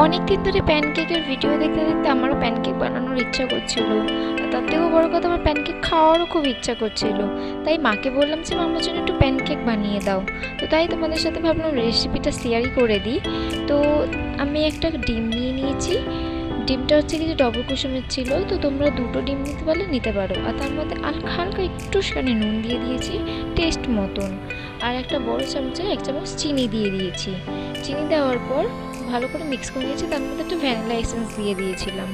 অনেকদিন ধরে প্যানকেকের ভিডিও দেখতে দেখতে আমারও প্যানকেক বানানোর ইচ্ছা করছিল। আর তার থেকেও বড় কথা, আমার প্যানকেক খাওয়ারও খুব ইচ্ছা করছিল। তাই মাকে বললাম যে মা, আমার জন্য একটু প্যানকেক বানিয়ে দাও। তো তাই তোমাদের সাথে ভাবলাম রেসিপিটা শেয়ারই করে দিই। তো আমি একটা ডিম নিয়ে নিয়েছি। ডিমটা হচ্ছে কিছু ডবল কুসুমের ছিল, তো তোমরা দুটো ডিম নিতে পারলে নিতে পারো। আর তার মধ্যে হালকা একটুখানি নুন দিয়ে দিয়েছি টেস্ট মতন। আর একটা বড় চামচে 1 চামচ চিনি দিয়ে দিয়েছি। চিনি দেওয়ার পর ভালো করে মিক্স করে নিয়েছি। তার মধ্যে একটু ভ্যানিলা এসেন্স দিয়ে দিয়েছিলাম।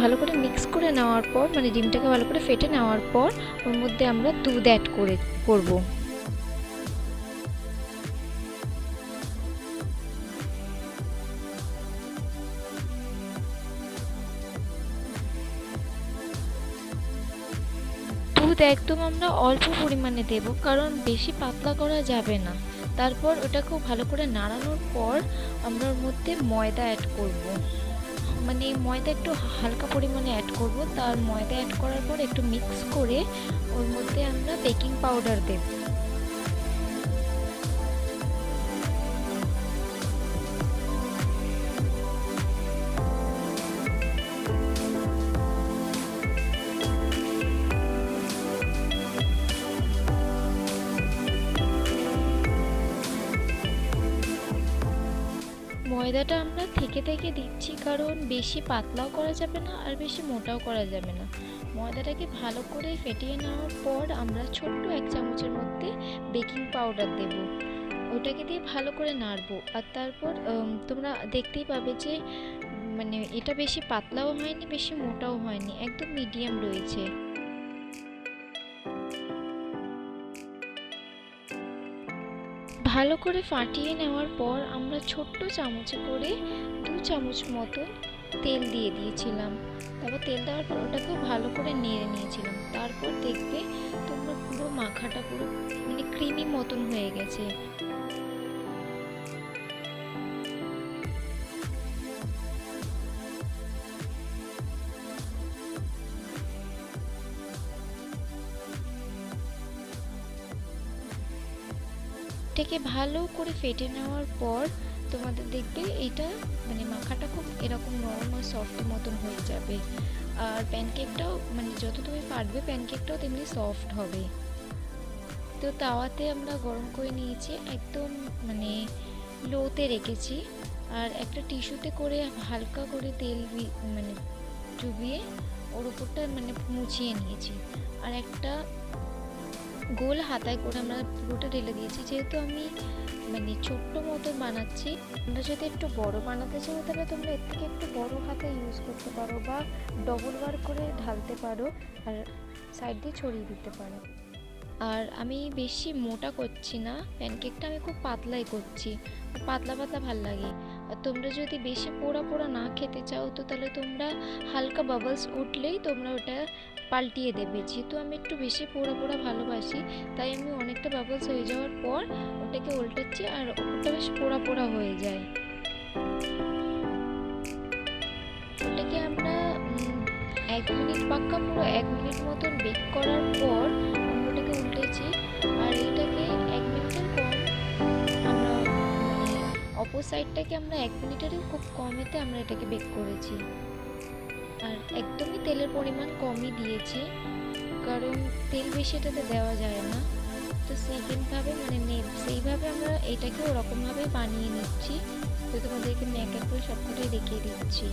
ভালো করে মিক্স করে নেওয়ার পর, মানে ডিমটাকে ভালো করে ফেটে নেওয়ার পর ওর মধ্যে আমরা দুধ অ্যাড করবো। দুধ একদম আমরা অল্প পরিমাণে দেব, কারণ বেশি পাতলা করা যাবে না। তারপর ওটা খুব ভালো করে নাড়ানোর পর আমরা ওর মধ্যে ময়দা অ্যাড করব। মানে ময়দা একটু হালকা পরিমাণে অ্যাড করব। তার ময়দা অ্যাড করার পর একটু মিক্স করে ওর মধ্যে আমরা বেকিং পাউডার দেব। ময়দাটা আমরা থেকে থেকে দিচ্ছি, কারণ বেশি পাতলাও করা যাবে না আর বেশি মোটাও করা যাবে না। ময়দাটাকে ভালো করে ফেটিয়ে নেওয়ার পর আমরা ছোট্ট 1 চামচের মধ্যে বেকিং পাউডার দেব। ওটাকে দিয়ে ভালো করে নাড়বো। আর তারপর তোমরা দেখতেই পাবে যে মানে এটা বেশি পাতলাও হয়নি, বেশি মোটাও হয়নি, একদম মিডিয়াম রয়েছে। ভালো করে ফাটিয়ে নেওয়ার পর আমরা ছোট্ট চামচে করে 2 চামচ মতো তেল দিয়ে দিয়েছিলাম। তারপর তেল দেওয়ার পর ওটাকেও ভালো করে নেড়ে নিয়েছিলাম। তারপর দেখবে তোমরা পুরো মাখাটা পুরো মানে ক্রিমি মতন হয়ে গেছে। এটাকে ভালো করে ফেটে নেওয়ার পর তোমাদের দেখবে এটা মানে মাখাটা খুব এরকম নরম আর সফট মতন হয়ে যাবে। আর প্যানকেকটাও মানে যত তুমি পারবে প্যানকেকটাও তেমনি সফট হবে। তো তাওয়াতে আমরা গরম করে নিয়েছি, একদম মানে লোতে রেখেছি। আর একটা টিস্যুতে করে হালকা করে তেল মানে চুবিয়ে ওর উপরটা মানে মুছিয়ে নিয়েছি। আর একটা গোল হাতায় করে আমরা পুরোটা ঢেলে দিয়েছি। যেহেতু আমি মানে ছোট্ট মতো বানাচ্ছি, তোমরা যদি একটু বড় বানাতে চাও তাহলে তোমরা এর থেকে একটু বড় হাতা ইউজ করতে পারো বা ডবল বার করে ঢালতে পারো আর সাইড দিয়ে ছড়িয়ে দিতে পারো। আর আমি বেশি মোটা করছি না, প্যানকেকটা আমি খুব পাতলাই করছি, পাতলা পাতলা ভাল লাগে। আর তোমরা যদি বেশি পোড়া পোড়া না খেতে চাও তো তাহলে তোমরা হালকা বাবলস উঠলেই তোমরা ওটা পাল্টিয়ে দেবে। যেহেতু আমি একটু বেশি পোড়া পোড়া ভালোবাসি, তাই আমি অনেকটা বাবলস হয়ে যাওয়ার পর ওটাকে উল্টাচ্ছি আর ওটা বেশ পোড়া পোড়া হয়ে যায়। ওটাকে আমরা 1 মিনিট পাক্কা পুরো 1 মিনিট মতন বেক করার পর আমরা ওটাকে উল্টেছি। আর এটাকে 1 মিনিটের কম আমরা মানে অপর সাইডটাকে আমরা 1 মিনিটেরও খুব কমেতে আমরা এটাকে বেক করেছি। আর একদমই তেলের পরিমাণ কমই দিয়েছি, কারণ তেল বেশি এটাতে দেওয়া যায় না। তো সেইভাবে মানে সেইভাবে আমরা এটাকে ওরকমভাবে বানিয়ে নিচ্ছি। তো তোমাদেরকে আমি এক এক করে সবকটাই দেখিয়ে দিচ্ছি।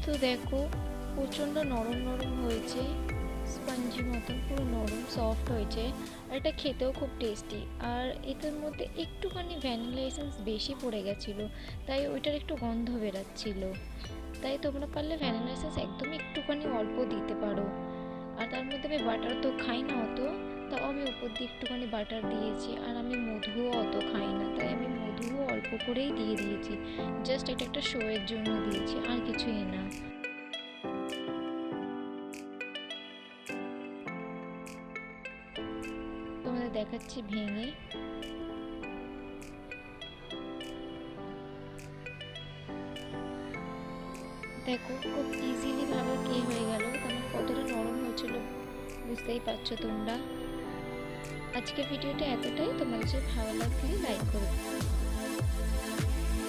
তো দেখো প্রচণ্ড নরম নরম হয়েছে, স্পঞ্জি মতন পুরো নরম সফট হয়েছে। আর এটা খেতেও খুব টেস্টি। আর এটার মধ্যে একটুখানি ভ্যানিলা এসেন্স বেশি পড়ে গেছিলো, তাই ওইটার একটু গন্ধ বেরাচ্ছিল। তাই তোমরা পারলে ভ্যানিলা এসেন্স একদমই একটুখানি অল্প দিতে পারো। আর তার মধ্যে আমি বাটার তো খাই না অত, তাও আমি উপর দিয়ে একটুখানি বাটার দিয়েছি। আর আমি মধুও অত খাই না, তাই আমি করেই দিয়ে দিয়েছি, জাস্ট এটা একটা শো এর জন্য দিয়েছি, আর কিছুই না। তোমাদের দেখাচ্ছি ভেঙে। দেখো খুব ইজিলি ভাবে কে হয়ে গেল, তেমন কতটা নরম হয়েছিল বুঝতেই পারছো তোমরা। আজকে ভিডিওটা এতটাই, তোমাদের যদি ভালো লাগলে লাইক করো।